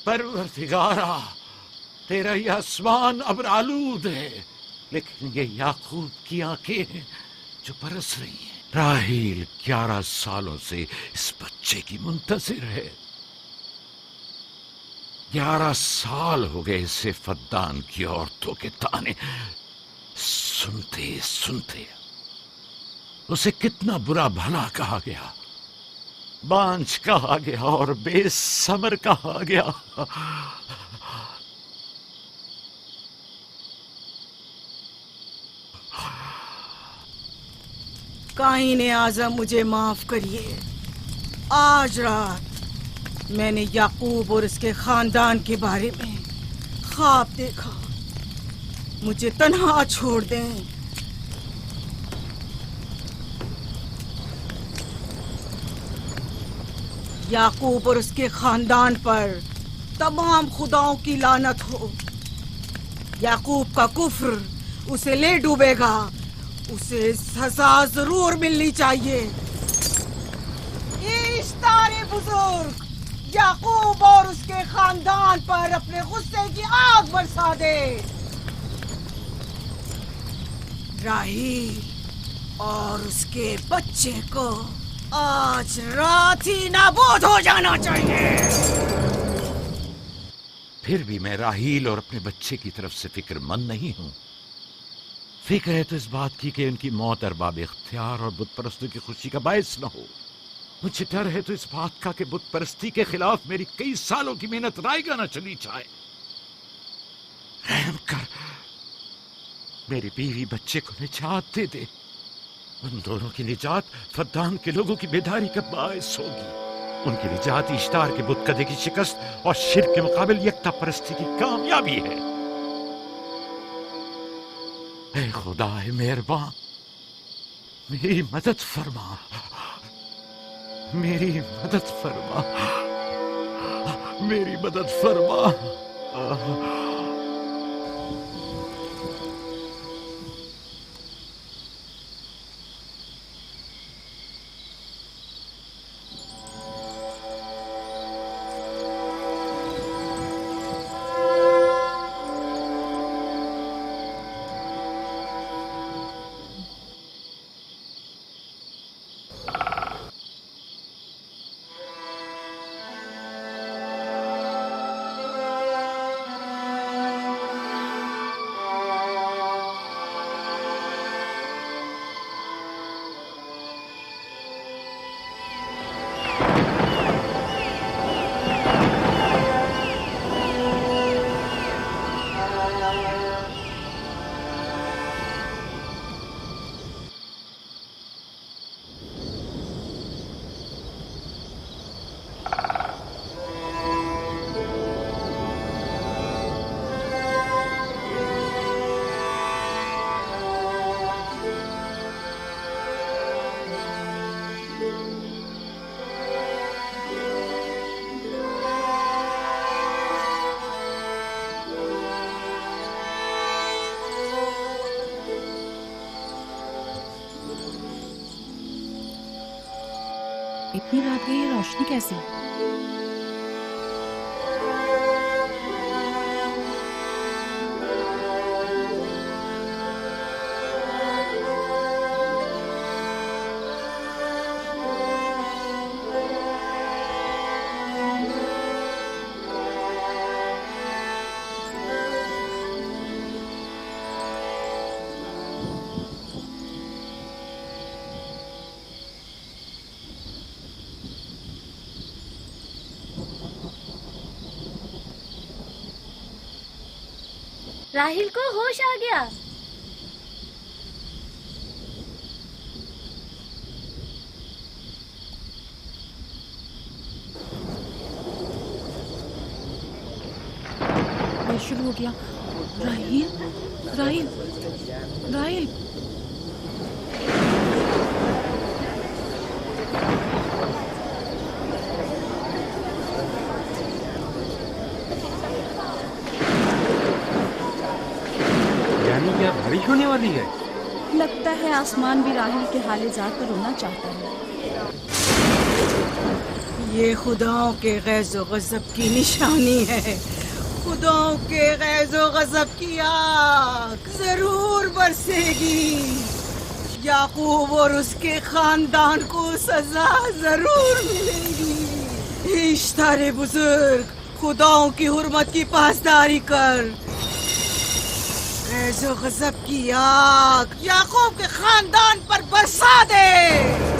परवरदिगारा, तेरा ये आसमान अब्र आलूद है, लेकिन ये याकूब की आंखें जो बरस रही हैं। राहील 11 सालों से इस बच्चे की मुंतजिर है। 11 साल हो गए इसे फद्दान की औरतों के ताने सुनते सुनते। उसे कितना बुरा भला कहा गया, बांझ कहा गया और बेसमर कहा गया। काईने आज़म, मुझे माफ करिए। आज रात मैंने याकूब और उसके खानदान के बारे में ख्वाब देखा। मुझे तन्हा छोड़ दें। याकूब और उसके खानदान पर तमाम खुदाओं की लानत हो। याकूब का कुफ्र उसे ले डूबेगा। उसे सजा जरूर मिलनी चाहिए। इश्तारे बुजुर्ग, याकूब और उसके खानदान पर अपने गुस्से की आग बरसा दे। राहील और उसके बच्चे को आज रात ही नाबूद हो जाना चाहिए। फिर भी मैं राहील और अपने बच्चे की तरफ से फिक्रमंद नहीं हूं। फिक्र है तो इस बात की कि उनकी मौत अरबाब इख्तियार और बुत परस्तों की खुशी का बायस न हो। मुझे डर है तो इस बात का कि बुत परस्ती के खिलाफ मेरी कई सालों की मेहनत रायगा न चली जाए। रहम कर, मेरी बीवी बच्चे को निजात दे दे। उन दोनों की निजात फद्दान के लोगों की बेदारी का बायस होगी। उनकी निजात इश्तार के बुत कदे की शिकस्त और शिर्क के मुकाबिल यकता परस्ती की कामयाबी है। ऐ खुदा मेहरबान, मेरी मदद फरमा, मेरी मदद फरमा, मेरी मदद फरमा। इतनी रात गई, रोशनी कैसी? राहील को होश आ गया। ये शुरू हो गया। राहील, राहील, राहील। क्या बारिश होने वाली है? लगता है आसमान भी राहील के हाले जाकर रोना चाहता है। ये खुदाओं के गैज़ो गज़ब की निशानी है। खुदाओं के गैज़ो गज़ब की आग जरूर बरसेगी। याकूब और उसके खानदान को सजा जरूर मिलेगी। इश्तारे बुजुर्ग, खुदाओं की हुर्मत की पासदारी कर। गैज़ो गज़ब की आग याकूब के खानदान पर बरसा दे।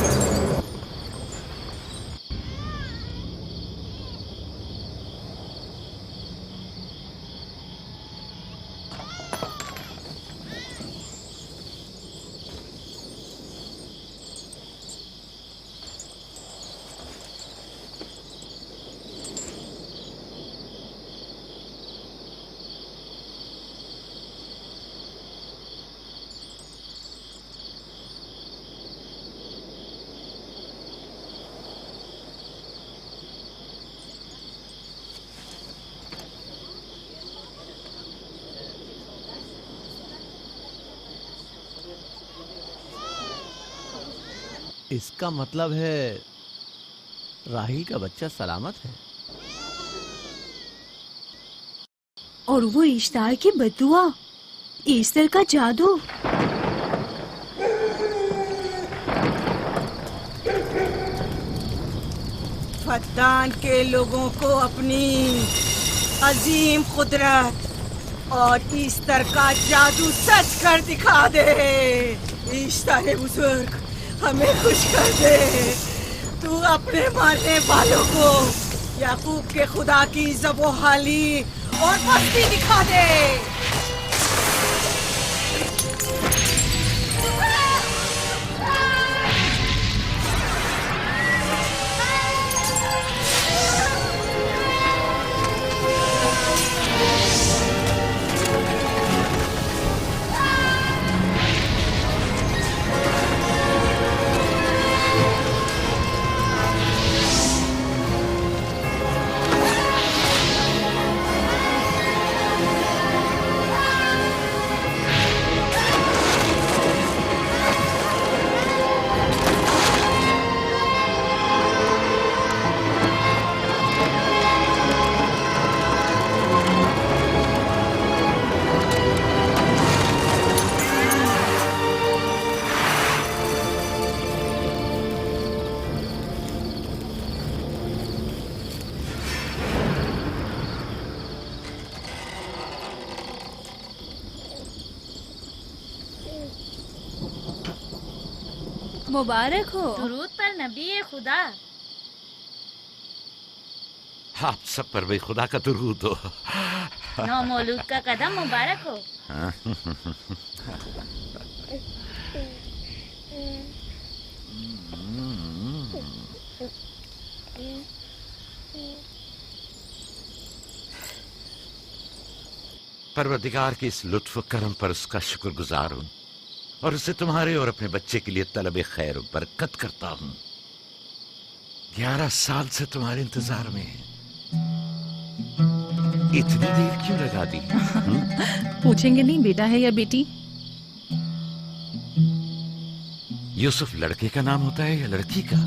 इसका मतलब है राहील का बच्चा सलामत है। और वो इश्तार की बदुआ, ईस्टर का जादू। फद्दान के लोगों को अपनी अजीम कुदरत और ईस्टर का जादू सच कर दिखा दे। ईस्टर बुजुर्ग, हमें खुश कर दे। तू अपने मारने वालों को याकूब के खुदा की ज़बोहाली और मस्ती दिखा दे। मुबारक हो। दुरूद पर नबी खुदा। आप सब पर भी खुदा का दुरूद हो। नौ मौलूद का कदम मुबारक हो। परवरदिगार के इस लुत्फ करम पर उसका शुक्रगुजार हूँ और उसे तुम्हारे और अपने बच्चे के लिए तलब खैर बरकत करता हूँ। 11 साल से तुम्हारे इंतजार में है। इतनी देर क्यों लगा दी? पूछेंगे नहीं बेटा है या बेटी? यूसुफ लड़के का नाम होता है या लड़की का?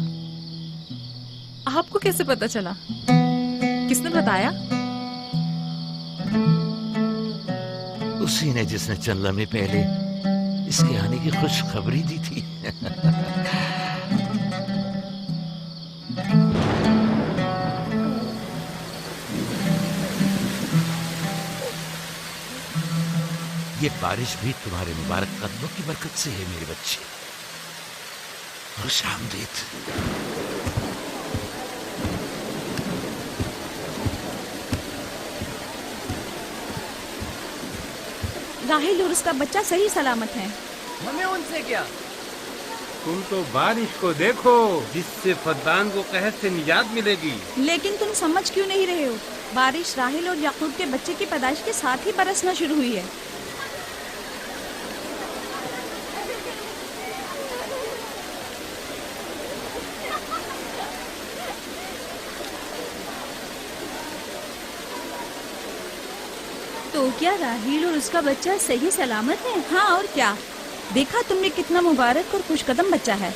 आपको कैसे पता चला? किसने बताया? उसी ने जिसने चंद लम्हे पहले इसके आने की खुशखबरी दी थी। ये बारिश भी तुम्हारे मुबारक कदमों की बरकत से है मेरे बच्चे। खुशामदीद। राहिल और उसका बच्चा सही सलामत है। हमें उनसे क्या? तुम तो बारिश को देखो जिससे फद्दान को कहत से निजात मिलेगी। लेकिन तुम समझ क्यों नहीं रहे हो? बारिश राहिल और याकूब के बच्चे की पैदाइश के साथ ही बरसना शुरू हुई है। तो क्या राहिल और उसका बच्चा सही सलामत है? हाँ और क्या। देखा तुमने कितना मुबारक और खुशकदम बच्चा है।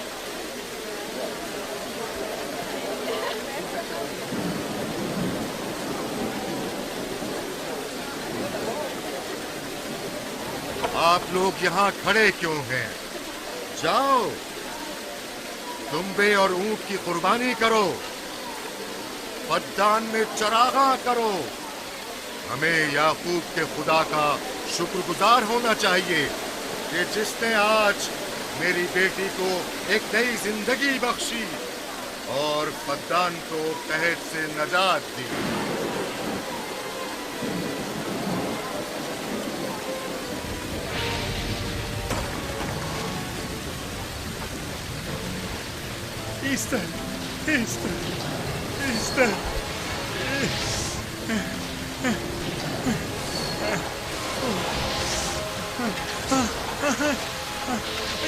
आप लोग यहाँ खड़े क्यों हैं? जाओ, दुम्बे और ऊंट की कुर्बानी करो, फद्दान में चरागा करो। हमें याकूब के खुदा का शुक्रगुजार होना चाहिए कि जिसने आज मेरी बेटी को एक नई जिंदगी बख्शी और फद्दान को कहत से नजात दी। Easter, Easter, Easter,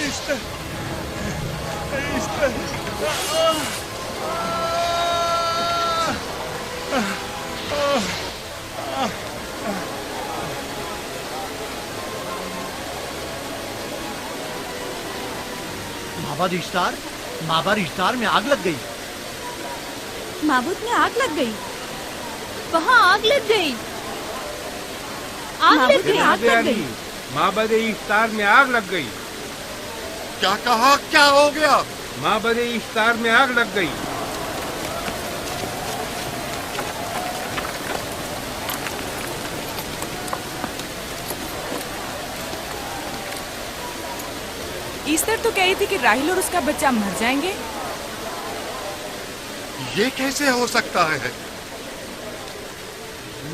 Easter, Easter, माबाद इश्तार, माबाद इश्तार में आग लग गई। माबूद में आग लग गई। वहाँ आग लग गई। आग लग गई, आग लग गई। माबद इफ्तार में आग लग गई। क्या कहा? क्या हो गया? माबद इफ्तार में आग लग गई। ईस्टर तो कह रही थी कि राहिल और उसका बच्चा मर जाएंगे। ये कैसे हो सकता है?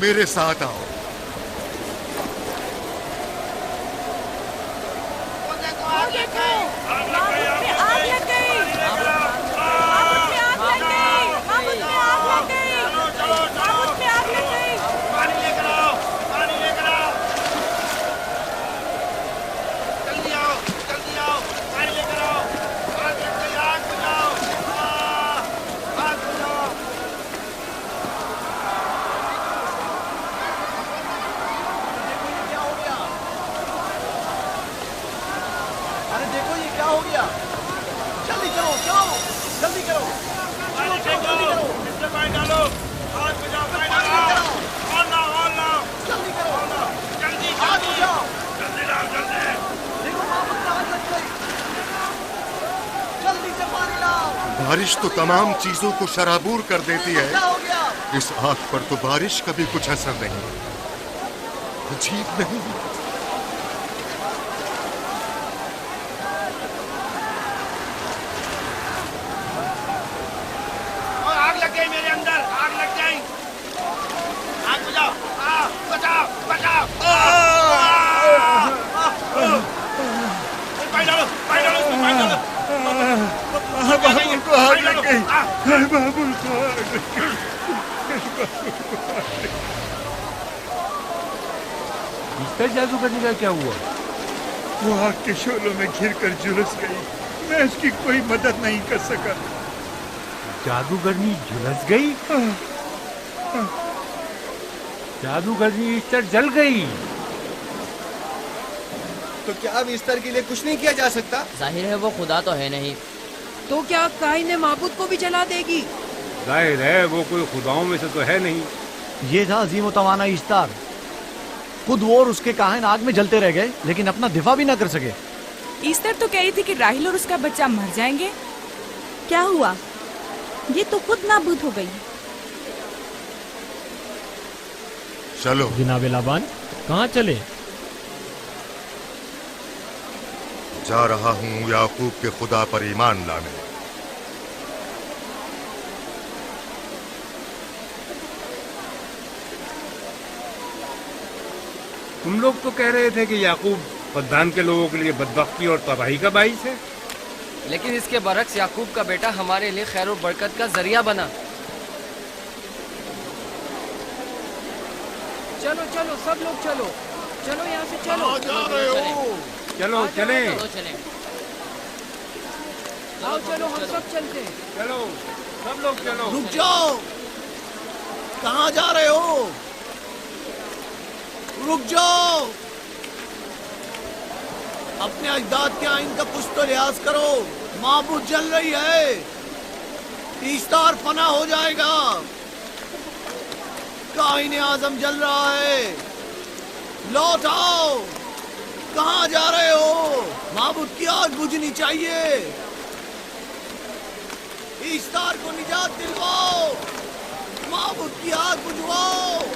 मेरे साथ आओ। बारिश तो तमाम चीजों को शराबूर कर देती है, इस आग पर तो बारिश का भी कुछ असर नहीं। अजीब नहीं? आग लग गई मेरे अंदर, आग लग गई। आग बुझाओ, बचाओ, बचाओ। पानी डालो, पानी डालो, पानी डालो। बाबुल को आग लग गई। बाबुल को आग लग गई। ईस्टर जादू करने का क्या हुआ? वो आग के शोलों में घिरकर झुलस गई। मैं उसकी कोई मदद नहीं कर सका। जादूगरनी झुलस गई? जादूगरनी ईस्टर जल गई। तो क्या अब ईस्टर के लिए कुछ नहीं किया जा सकता? जाहिर है वो खुदा तो है नहीं। तो क्या काइन माबूद को भी जला देगी? जाहिर है वो कोई खुदाओं में से तो है नहीं। ये था अजीम तवाना इश्तार। खुद वो और उसके काहिन आग में जलते रह गए, लेकिन अपना दिफा भी ना कर सके। ईस्टर तो कह रही थी कि राहिल और उसका बच्चा मर जाएंगे। क्या हुआ? ये तो खुद नाबूद हो गई। चलो जनाबे लाबान, कहाँ चले? जा रहा हूँ याकूब के खुदा पर ईमान लाने। तुम लोग तो कह रहे थे कि याकूब फद्दान के लोगों के लिए बदबख्ती और तबाही का बाइस है। लेकिन इसके बरक्स याकूब का बेटा हमारे लिए खैर और बरकत का जरिया बना। चलो चलो सब लोग चलो, चलो यहाँ से चलो। जा रहे हो? चलो चले, आओ चलो हम सब चलते। चलो सब लोग चलो। रुक जाओ, कहाँ जा रहे हो? रुक जाओ, अपने अजदाद के आइन का कुछ तो लिहाज करो। माबूद जल रही है, ईस्टर फना हो जाएगा। काइन आजम जल रहा है, लौट आओ। कहाँ जा रहे हो? माबूद की आग बुझनी चाहिए। ईस्तार को निजात दिलवाओ, माबूद की आग बुझवाओ।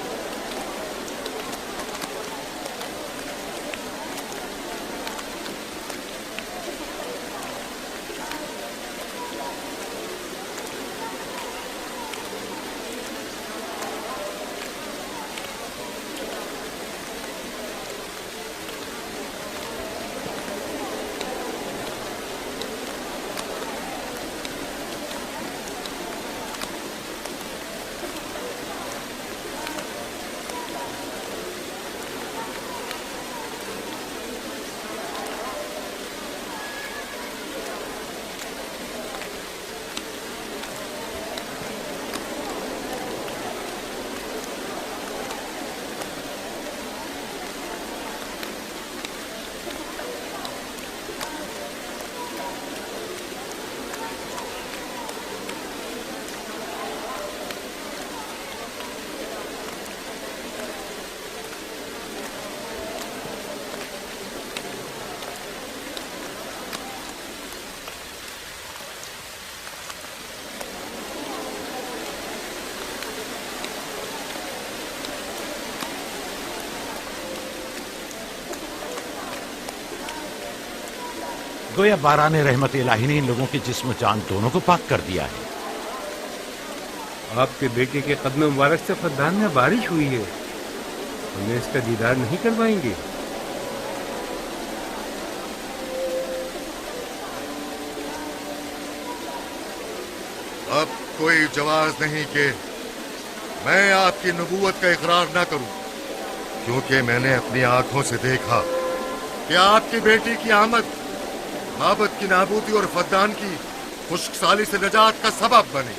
गोया बाराने रहमत इलाही ने इन लोगों के जिस्म जान दोनों को पाक कर दिया है। आपके बेटे के कदम मुबारक से फद्दान में बारिश हुई है, हमें इसका दीदार नहीं करवाएंगे? अब कोई जवाज नहीं कि मैं आपकी नबूवत का इकरार ना करूं, क्योंकि मैंने अपनी आंखों से देखा कि आपकी बेटी की आमद माबद की नाबूदी और फद्दान की खुश्कसाली से निजात का सबब बने।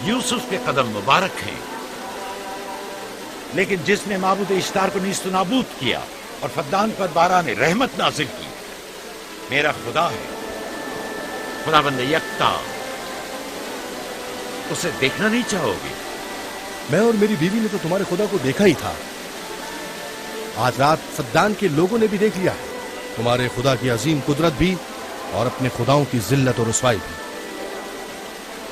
यूसुफ के कदम मुबारक हैं, लेकिन जिसने माबूद इश्तार को नीस्त नाबूद किया और फद्दान पर बाराने रहमत नाजिल की, मेरा खुदा है, खुदाबंद यकता। उसे देखना नहीं चाहोगे? मैं और मेरी बीवी ने तो तुम्हारे खुदा को देखा ही था। आज रात फद्दान के लोगों ने भी देख लिया है तुम्हारे खुदा की अजीम कुदरत भी और अपने खुदाओं की जिल्लत और रुसवाई भी।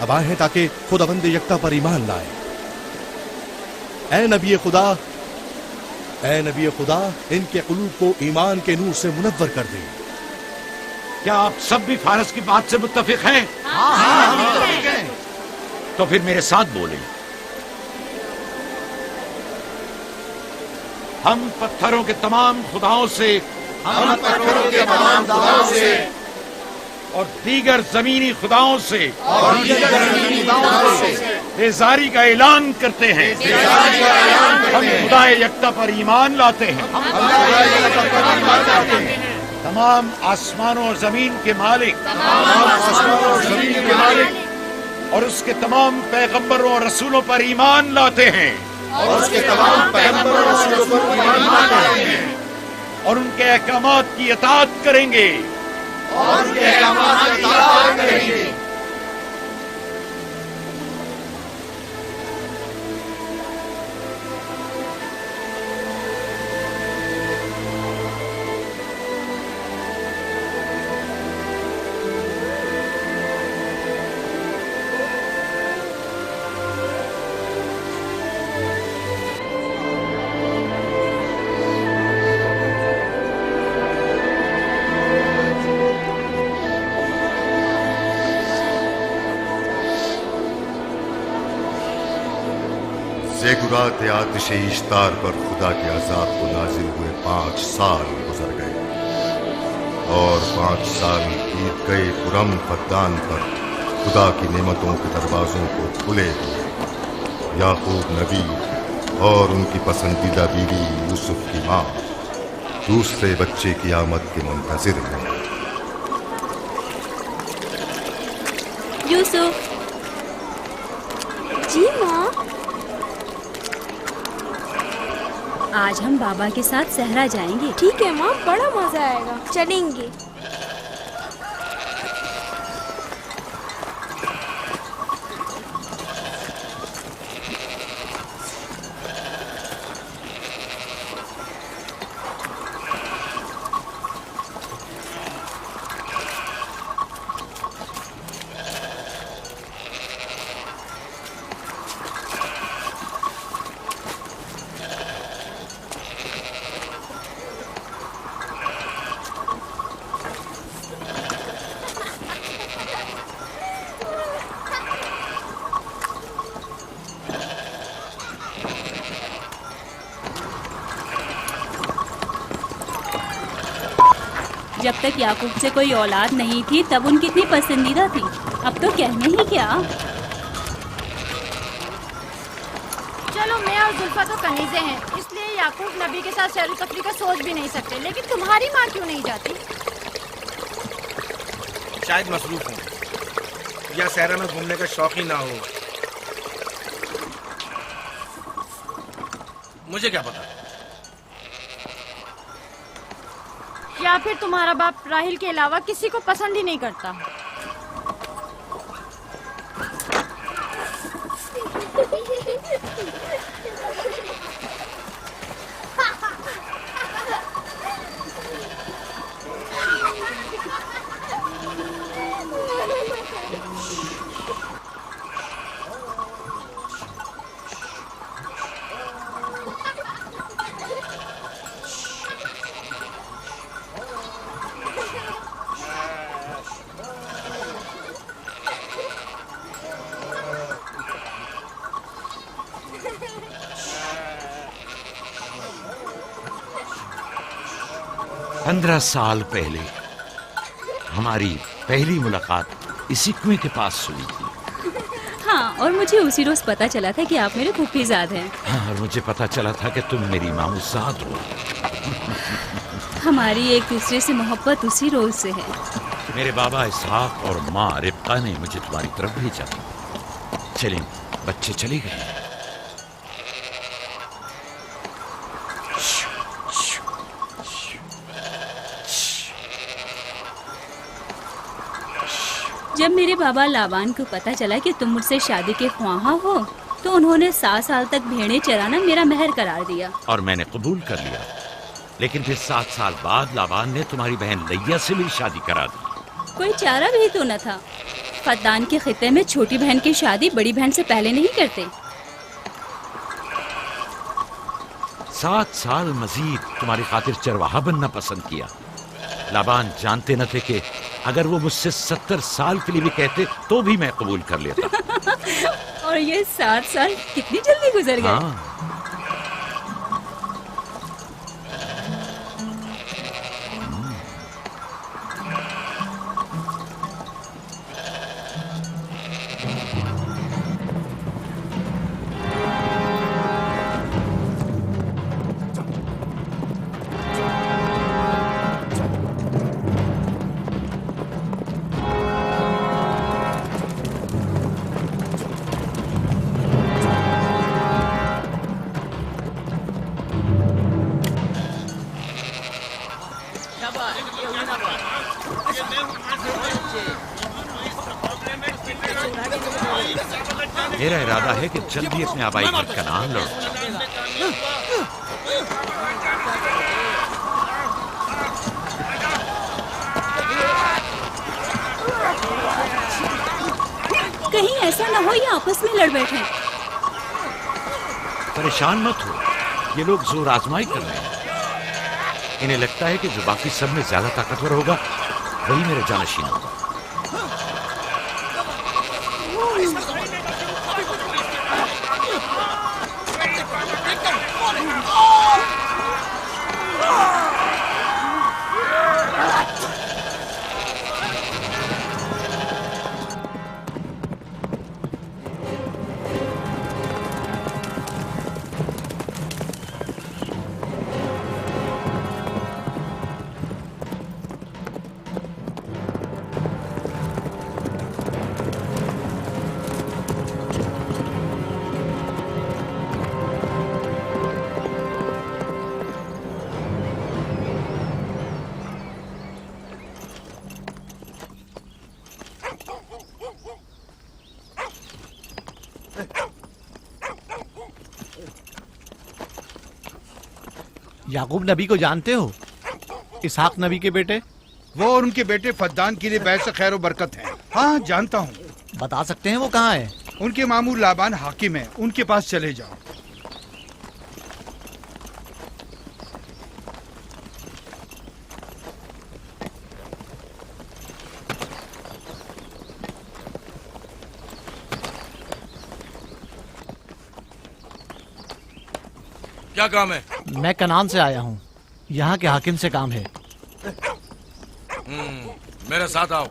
अब आए हैं ताकि खुदाबंद यकता पर ईमान लाए। ऐ नबी खुदा, इनके कुलूब को ईमान के नूर से मुनव्वर कर दे। क्या आप सब भी फारस की बात से मुत्तफिक हैं? हाँ, तो फिर मेरे साथ बोले। हम पत्थरों के तमाम खुदाओं से और दीगर जमीनी खुदाओं से बेजारी का ऐलान करते हैं। हम खुदा यकता पर ईमान लाते हैं। तमाम आसमानों और जमीन के मालिक और उसके तमाम पैगंबरों और रसूलों पर ईमान लाते हैं और उनके अहकामात की इताअत करेंगे। ज़ेगुरात आतिश इश्तार पर खुदा के अज़ाब को नाजिल हुए 5 साल गुजर गए और 5 साल बीत गए पुरम फद्दान पर खुदा की नेमतों के दरवाजों को खुले हुए। याकूब नबी और उनकी पसंदीदा बीवी यूसुफ की माँ दूसरे बच्चे की आमद के मुंतज़िर हैं। यूसुफ जी माँ, आज हम बाबा के साथ सहरा जाएंगे। ठीक है माँ, बड़ा मजा आएगा, चलेंगे। जब तक याकूब से कोई औलाद नहीं थी तब उनकी इतनी पसंदीदा थी, अब तो कहने ही क्या। चलो मैं और जुल्फा तो कनीज़े हैं, इसलिए याकूब नबी के साथ सैर तफरीह का सोच भी नहीं सकते, लेकिन तुम्हारी माँ क्यों नहीं जाती? शायद मसरूफ हूँ या सहरा में घूमने का शौक ही ना हो, मुझे क्या पता। या फिर तुम्हारा बाप राहिल के अलावा किसी को पसंद ही नहीं करता। पंद्रह साल पहले हमारी पहली मुलाकात इसी कुएं के पास हुई थी। हाँ, और मुझे उसी रोज पता चला था कि आप मेरे फूफीजाद हैं। हाँ, और मुझे पता चला था कि तुम मेरी मामूजाद हो। हमारी एक दूसरे से मोहब्बत उसी रोज से है। मेरे बाबा इसहाक और माँ रिब्का ने मुझे तुम्हारी तरफ भेजा। चलें, बच्चे चले गए। जब मेरे बाबा लाबान को पता चला कि तुम मुझसे शादी के ख्वाहा हो, तो उन्होंने 7 साल तक भेड़ें चराना मेरा महर करार दिया। और मैंने कबूल कर लिया। लेकिन फिर 7 साल बाद लाबान ने तुम्हारी बहन लैया से मेरी शादी करा दी। कोई चारा भी तो न था। फद्दान के खित्ते में छोटी बहन की शादी बड़ी बहन से पहले नहीं करते। 7 साल मजीद तुम्हारी खातिर चरवाहा बनना पसंद किया। लाबान जानते न थे कि अगर वो मुझसे 70 साल के लिए भी कहते तो भी मैं कबूल कर लेता। और ये 7 साल कितनी जल्दी गुजर गए। हाँ। मेरा इरादा है कि जल्दी अपने आबाई घर का नाम लौट। कहीं ऐसा न हो ये आपस में लड़ बैठे। परेशान मत हो, ये लोग जोर आजमाई कर रहे हैं। इन्हें लगता है कि जो बाकी सब में ज्यादा ताकतवर होगा वही मेरा जानशीन होगा। याकूब नबी को जानते हो? इसहाक नबी के बेटे। वो और उनके बेटे फद्दान के लिए बैस खैर बरकत है। हाँ जानता हूँ। बता सकते हैं वो कहाँ है? उनके मामू लाबान हाकिम है, उनके पास चले जाओ। क्या काम है? मैं कनान से आया हूँ, यहाँ के हाकिम से काम है। मेरे साथ आओ।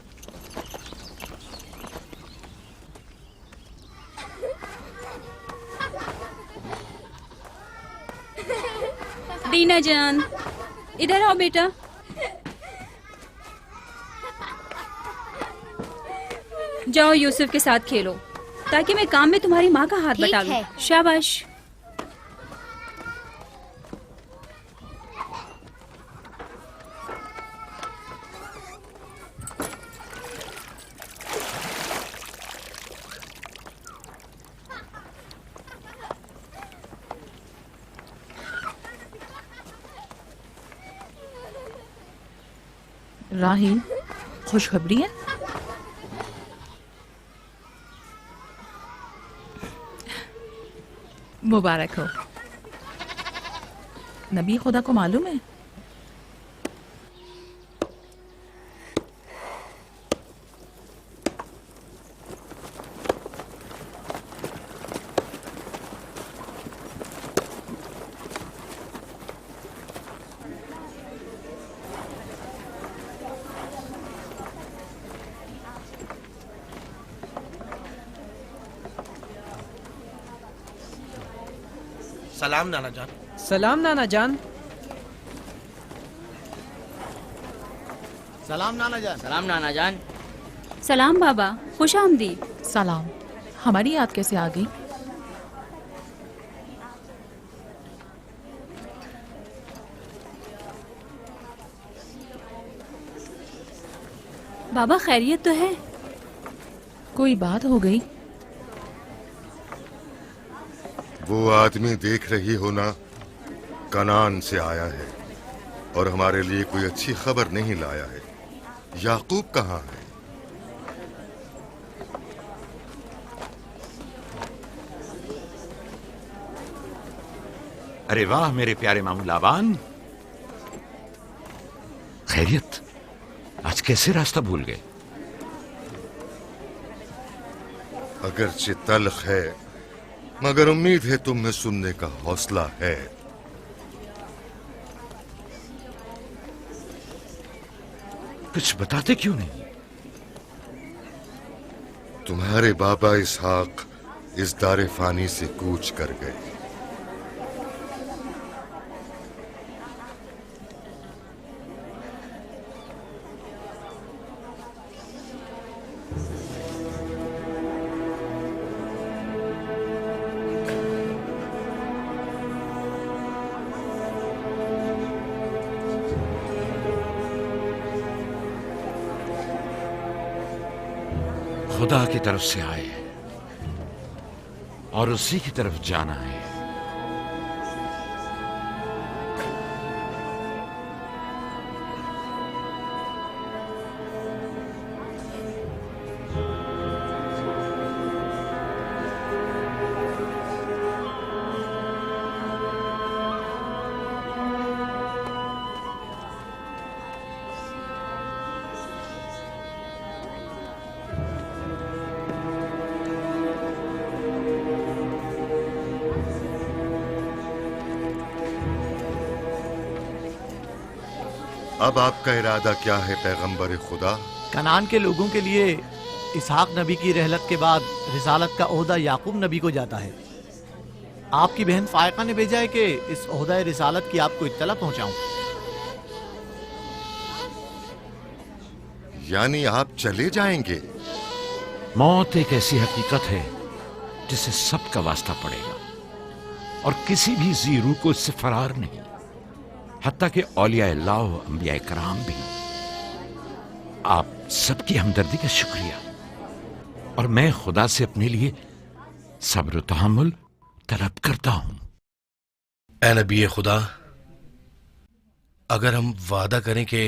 दीना जान, इधर आओ बेटा। जाओ यूसुफ के साथ खेलो, ताकि मैं काम में तुम्हारी माँ का हाथ बटा लूं। शाबाश। राहील, खुशखबरी है? मुबारक हो। नबी खुदा को मालूम है? सलाम नाना जान। सलाम नाना जान। सलाम नाना जान। सलाम नाना जान। सलाम बाबा, खुश आमदीद। सलाम। हमारी याद कैसे आ गई? बाबा खैरियत तो है? कोई बात हो गई? वो आदमी देख रही हो ना, कनान से आया है और हमारे लिए कोई अच्छी खबर नहीं लाया है। याकूब कहाँ है? अरे वाह मेरे प्यारे मामू लाबान, खैरियत? आज कैसे रास्ता भूल गए? अगरचे तल्ख है, मगर उम्मीद है तुम में सुनने का हौसला है। कुछ बताते क्यों नहीं? तुम्हारे बाबा इसहाक इस दारे फानी से कूच कर गए। खुदा की तरफ से आए और उसी की तरफ जाना है। अब आपका इरादा क्या है पैगंबर खुदा? कनान के लोगों के लिए इसहाक नबी की रहलत के बाद रिसालत का ओहदा याकूब नबी को जाता है। आपकी बहन फायका ने भेजा है कि इस ओहदा रिसालत की आपको इत्तला पहुंचाऊं। यानी आप चले जाएंगे? मौत एक ऐसी हकीकत है जिसे सबका वास्ता पड़ेगा और किसी भी ज़ीरू को इससे फरार नहीं, हत्ता कि औलिया अल्लाह व अंबिया कराम भी। आप सबकी हमदर्दी का शुक्रिया, और मैं खुदा से अपने लिए सब्र तहम्मुल तलब करता हूं। ए नबी खुदा, अगर हम वादा करें कि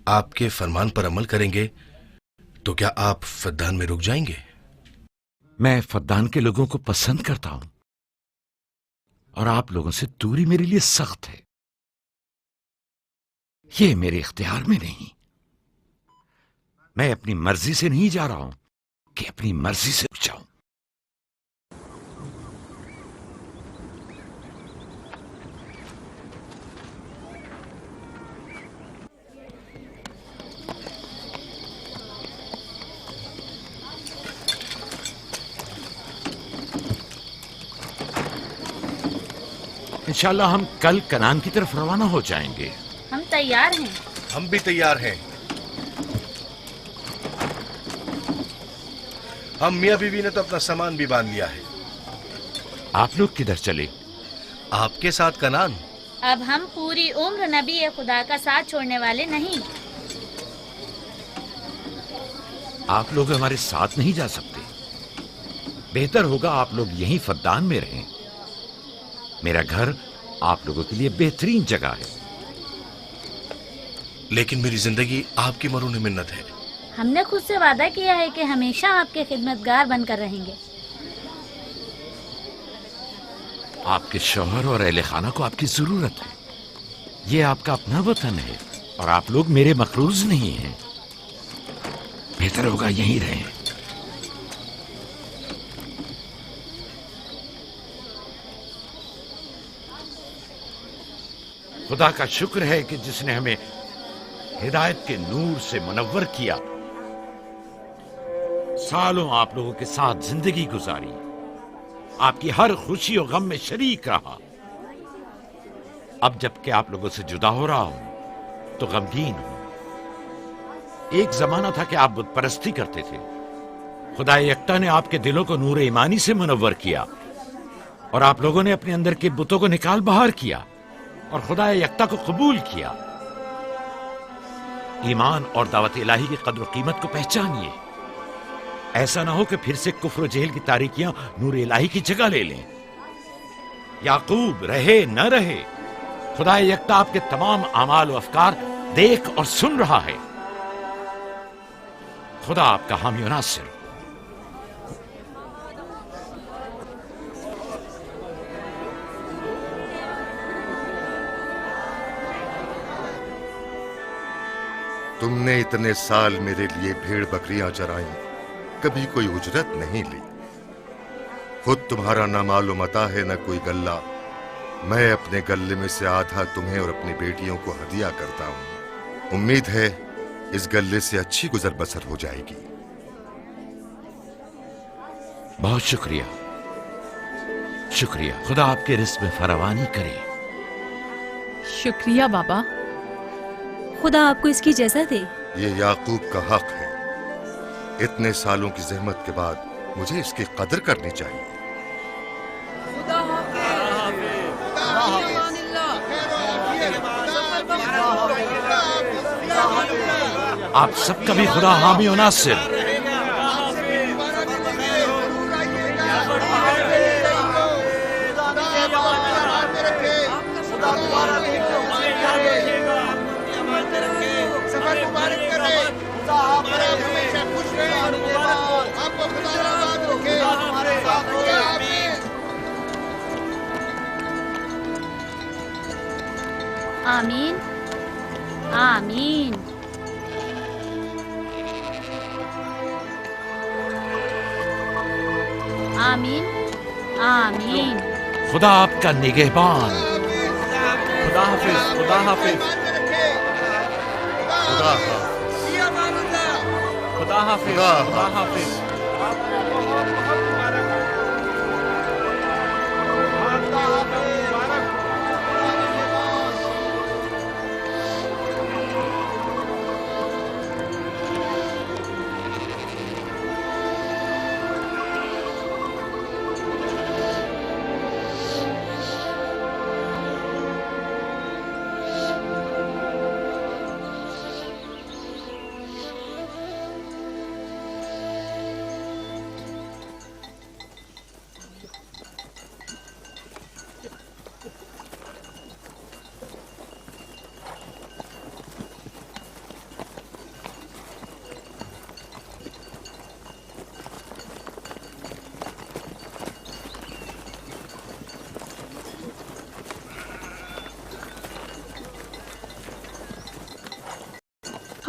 आपके फरमान पर अमल करेंगे तो क्या आप फद्दान में रुक जाएंगे? मैं फद्दान के लोगों को पसंद करता हूं और आप लोगों से दूरी मेरे लिए सख्त है। ये मेरे इख्तियार में नहीं। मैं अपनी मर्जी से नहीं जा रहा हूं कि अपनी मर्जी से रुक जाऊं। इंशाल्लाह हम कल कनान की तरफ रवाना हो जाएंगे। हम तैयार हैं। हम भी तैयार हैं। हम मियां बीवी ने तो अपना सामान भी बांध लिया है। आप लोग किधर चले? आपके साथ कनान। अब हम पूरी उम्र नबी खुदा का साथ छोड़ने वाले नहीं। आप लोग हमारे साथ नहीं जा सकते। बेहतर होगा आप लोग यहीं फद्दान में रहें। मेरा घर आप लोगों के लिए बेहतरीन जगह है। लेकिन मेरी जिंदगी आपकी मरून मिन्नत है। हमने खुद से वादा किया है कि हमेशा आपके खिदमतगार बनकर रहेंगे। आपके शौहर और अहले खाना को आपकी जरूरत है। ये आपका अपना वतन है और आप लोग मेरे मखरूज नहीं हैं। बेहतर होगा यहीं रहें। खुदा का शुक्र है कि जिसने हमें हिदायत के नूर से मुनव्वर किया। सालों आप लोगों के साथ जिंदगी गुजारी, आपकी हर खुशी और गम में शरीक रहा। अब जबकि आप लोगों से जुदा हो रहा हूं तो गमगीन हूं। एक जमाना था कि आप बुत परस्ती करते थे। खुदा यकता ने आपके दिलों को नूर ईमानी से मुनव्वर किया और आप लोगों ने अपने अंदर के बुतों को निकाल बाहर किया और खुदा यकता को कबूल किया। ईमान और दावत इलाही की कद्र कीमत को पहचानिए। ऐसा ना हो कि फिर से कुफ्र जेल की तारीकियां नूर इलाही की जगह ले लें। याकूब रहे न रहे, खुदा यकता आपके तमाम अमाल और अफकार देख और सुन रहा है। खुदा आपका हामी और नासिर। तुमने इतने साल मेरे लिए भेड़ बकरियां चराई, कभी कोई उजरत नहीं ली। खुद तुम्हारा ना मालूम मता है न कोई गल्ला। मैं अपने गल्ले में से आधा तुम्हें और अपनी बेटियों को हदिया करता हूं। उम्मीद है इस गल्ले से अच्छी गुजर बसर हो जाएगी। बहुत शुक्रिया, शुक्रिया। खुदा आपके रिस्क में फरावानी करे। शुक्रिया बाबा। खुदा आपको इसकी जज़ा दे। ये याकूब का हक है। इतने सालों की जहमत के बाद मुझे इसकी कदर करनी चाहिए। आप सबका भी खुदा हामी और नासिर। आमीन आमीन। आमीन आमीन। खुदा आपका निगहबान। खुदा हाफिज, खुदा हाफिज, खुदा हाफिज, खुदा हाफिज, खुदा हाफिज।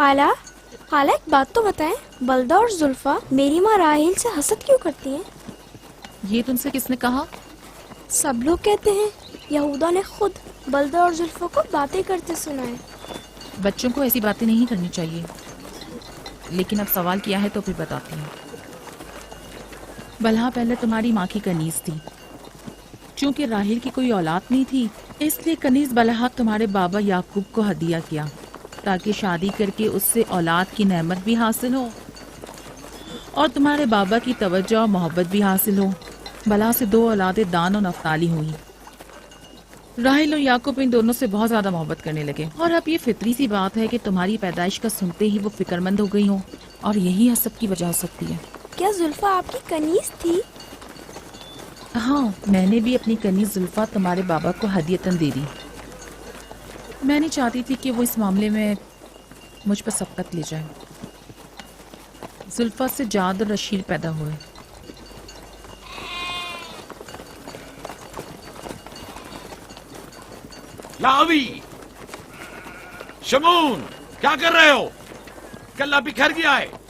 खाला खाला एक बात तो बताएं, बलदा और जुल्फा मेरी माँ राहिल से हसद क्यों करती हैं? ये तुमसे किसने कहा? सब लोग कहते हैं। यहूदा ने खुद बलदा और जुल्फा को बातें करते सुना है। बच्चों को ऐसी बातें नहीं करनी चाहिए, लेकिन अब सवाल किया है तो फिर बताती हूँ। बलहा पहले तुम्हारी माँ की कनीज थी। चूंकि राहिल की कोई औलाद नहीं थी, इसलिए कनीज बलहा तुम्हारे बाबा याकूब को हदिया किया, ताकि शादी करके उससे औलाद की नेमत भी हासिल हो और तुम्हारे बाबा की तवज्जो और मोहब्बत भी हासिल हो। बलहा से 2 औलादें दान और नफ्ताली हुई। राहिल और याकूब इन दोनों से बहुत ज्यादा मोहब्बत करने लगे, और अब ये फितरी सी बात है कि तुम्हारी पैदाइश का सुनते ही वो फिक्रमंद हो गई हो, और यही हसद की वजह हो सकती है। क्या जुल्फा आपकी कनीज थी? हाँ, मैंने भी अपनी कनीज जुल्फा तुम्हारे बाबा को हदियतन दे दी। मैं नहीं चाहती थी कि वो इस मामले में मुझ पर सबकत ले जाए। जुल्फा से जाद और रशील पैदा हुए। लावी, शमून, क्या कर रहे हो? गला बिखर गया है।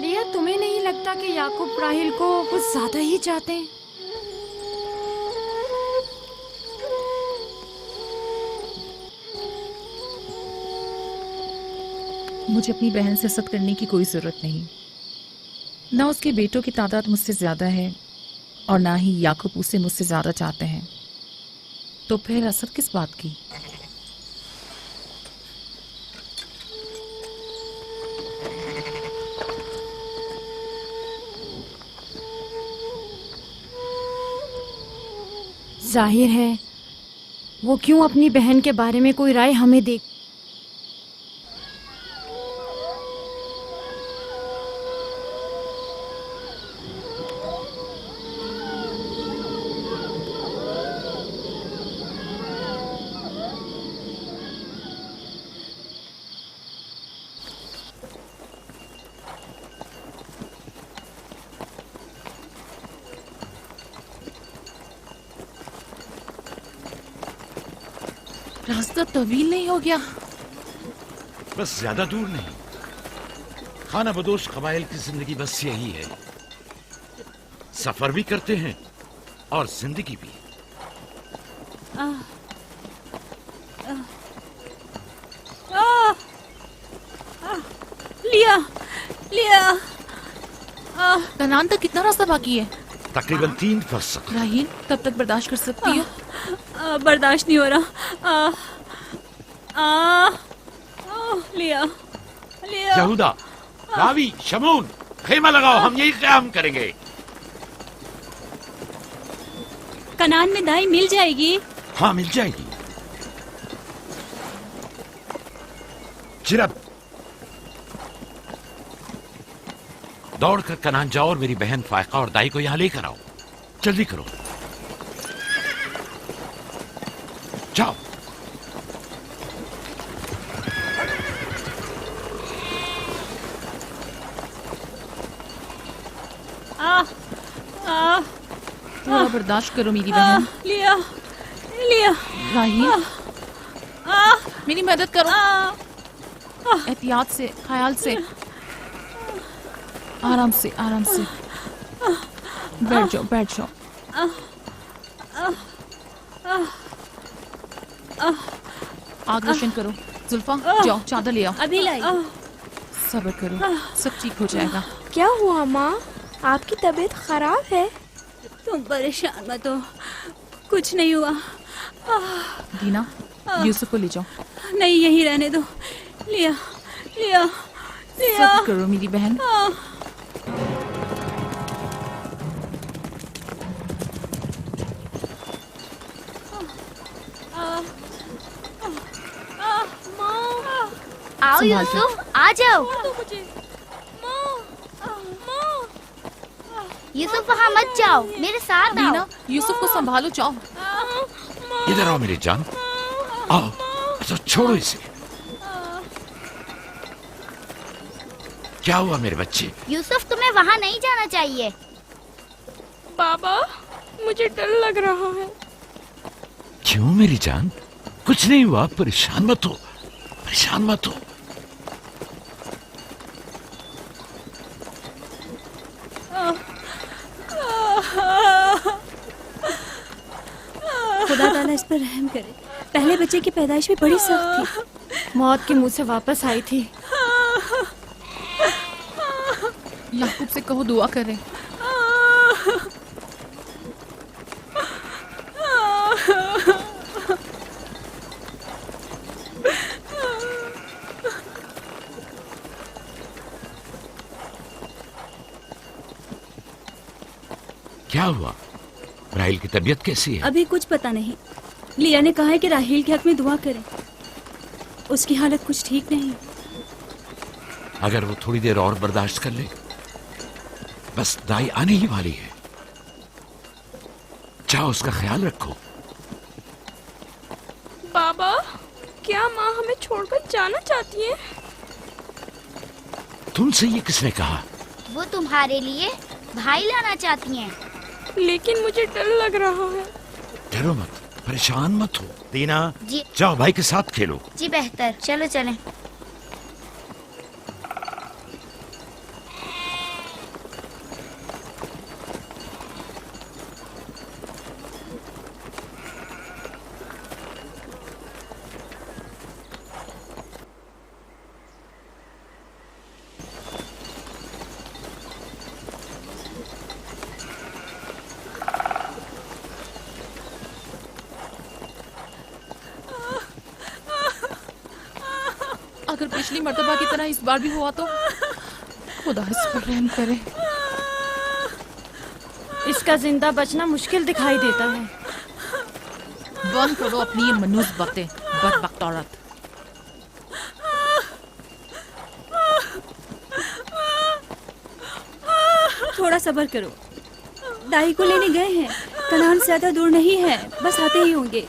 लिया, तुम्हें नहीं लगता कि याकूब राहिल को कुछ ज्यादा ही चाहते हैं? मुझे अपनी बहन से हसद करने की कोई जरूरत नहीं। ना उसके बेटों की तादाद मुझसे ज्यादा है और ना ही याकूब उसे मुझसे ज्यादा चाहते हैं, तो फिर हसद किस बात की? जाहिर है वो क्यों अपनी बहन के बारे में कोई राय हमें दे। रास्ता तवील नहीं हो गया? बस ज्यादा दूर नहीं। खाना बदोश कबाइल की जिंदगी बस यही है, सफर भी करते हैं और जिंदगी भी। लिया लिया। कनान तक कितना रास्ता बाकी है? तकरीबन 3 फरसख। राहील, तब तक बर्दाश्त कर सकती हो? बर्दाश्त नहीं हो रहा। लिया लिया। यहूदा, लावी, शमून, खेमा लगाओ, हम यही क़याम करेंगे। कनान में दाई मिल जाएगी? हाँ, मिल जाएगी। चिरब, दौड़कर कनान जाओ और मेरी बहन फायका और दाई को यहां लेकर आओ। जल्दी करो, जाओ। थोड़ा बर्दाश्त करो मेरी बहन। लिया लिया। राहील, मेरी मदद करो। एहतियात से, ख्याल से, आराम से, आराम से। बैठ जाओ, बैठ जाओ। आग रोशन करो। जुल्फा, जाओ चादर ले आओ। अभी लाई। सब्र करो, सब ठीक हो जाएगा। क्या हुआ माँ? आपकी तबीयत खराब है? तुम परेशान मत हो, कुछ नहीं हुआ। दीना, यूसुफ को ले जाओ। नहीं, यहीं रहने दो। लिया लिया लिया। सब्र करो मेरी बहन। आओ यूसुफ, आ जाओ। यूसुफ वहाँ मत जाओ, मेरे साथ आओ। दीना, यूसुफ को संभालो, जाओ। इधर आओ मेरी जान, आओ। अच्छा छोड़ो इसे। क्या हुआ मेरे बच्चे? यूसुफ, तुम्हें वहाँ नहीं जाना चाहिए। बाबा, मुझे डर लग रहा है। क्यों मेरी जान? कुछ नहीं हुआ, परेशान मत हो, परेशान मत हो। खुदा ताला इस पर रहम करे। पहले बच्चे की पैदाइश भी बड़ी सख्त थी, मौत के मुंह से वापस आई थी। याकूब से कहो दुआ करें। क्या हुआ? राहिल की तबीयत कैसी है? अभी कुछ पता नहीं। लिया ने कहा है कि राहिल के हक में दुआ करें। उसकी हालत कुछ ठीक नहीं। अगर वो थोड़ी देर और बर्दाश्त कर ले, बस दाई आने ही वाली है। जाओ, उसका ख्याल रखो। बाबा, क्या माँ हमें छोड़कर जाना चाहती है? तुमसे ये किसने कहा? वो तुम्हारे लिए भाई लाना चाहती हैं। लेकिन मुझे डर लग रहा है। डरो मत, परेशान मत हो। दीना, जी। जाओ भाई के साथ खेलो। जी बेहतर, चलो चलें। अगर पिछली मर्तबा की तरह इस बार भी हुआ तो खुदा इस पर रहम करे। इसका जिंदा बचना मुश्किल दिखाई देता है। बंद करो अपनी ये मनूस बातें, बदबख्त औरत। थोड़ा सब्र करो। दाई को लेने गए हैं। कनान से ज्यादा दूर नहीं है, बस आते ही होंगे।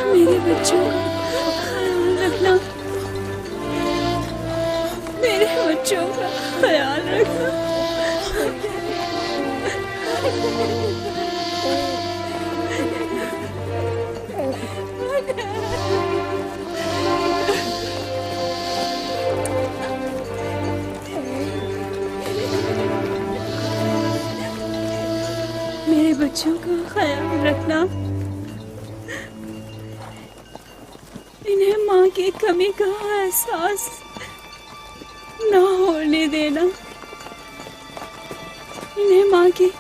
मेरे बच्चों का ख्याल रखना, मेरे बच्चों का ख्याल रखना। मेरे बच्चों का ख्याल रखना, इन्हें माँ की कमी का एहसास ना होने देना, इन्हें माँ की